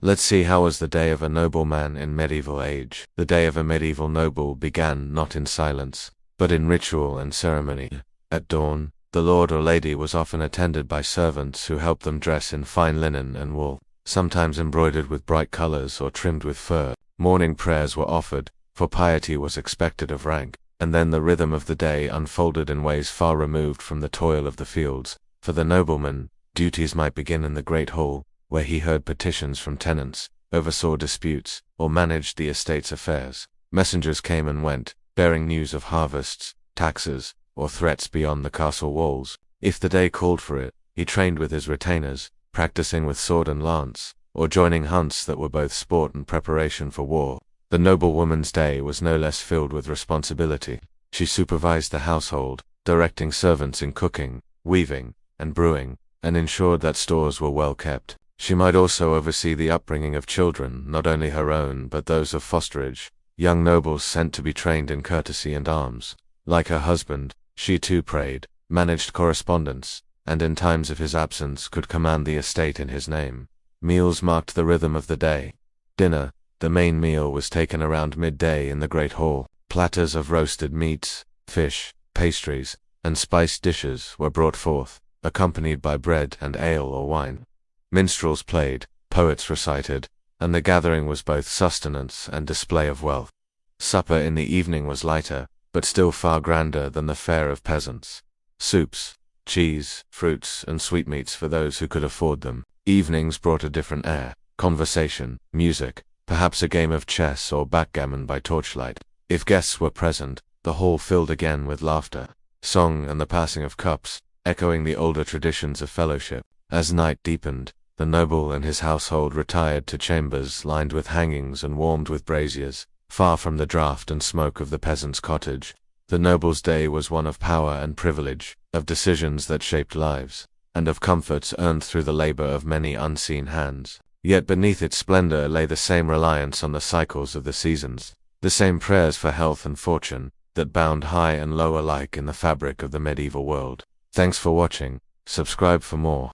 Let's see how was the day of a nobleman in medieval age. The day of a medieval noble began not in silence, but in ritual and ceremony. At dawn, the lord or lady was often attended by servants who helped them dress in fine linen and wool, sometimes embroidered with bright colors or trimmed with fur. Morning prayers were offered, for piety was expected of rank, and then the rhythm of the day unfolded in ways far removed from the toil of the fields. For the nobleman, duties might begin in the great hall, where he heard petitions from tenants, oversaw disputes, or managed the estate's affairs. Messengers came and went, bearing news of harvests, taxes, or threats beyond the castle walls. If the day called for it, he trained with his retainers, practicing with sword and lance, or joining hunts that were both sport and preparation for war. The noblewoman's day was no less filled with responsibility. She supervised the household, directing servants in cooking, weaving, and brewing, and ensured that stores were well kept. She might also oversee the upbringing of children, not only her own but those of fosterage, young nobles sent to be trained in courtesy and arms. Like her husband, she too prayed, managed correspondence, and in times of his absence could command the estate in his name. Meals marked the rhythm of the day. Dinner, the main meal, was taken around midday in the great hall. Platters of roasted meats, fish, pastries, and spiced dishes were brought forth, accompanied by bread and ale or wine. Minstrels played, poets recited, and the gathering was both sustenance and display of wealth. Supper in the evening was lighter, but still far grander than the fare of peasants. Soups, cheese, fruits, and sweetmeats for those who could afford them. Evenings brought a different air, conversation, music, perhaps a game of chess or backgammon by torchlight. If guests were present, the hall filled again with laughter, song, and the passing of cups, echoing the older traditions of fellowship. As night deepened, the noble and his household retired to chambers lined with hangings and warmed with braziers, far from the draught and smoke of the peasant's cottage. The noble's day was one of power and privilege, of decisions that shaped lives, and of comforts earned through the labor of many unseen hands. Yet beneath its splendor lay the same reliance on the cycles of the seasons, the same prayers for health and fortune, that bound high and low alike in the fabric of the medieval world. Thanks for watching. Subscribe for more.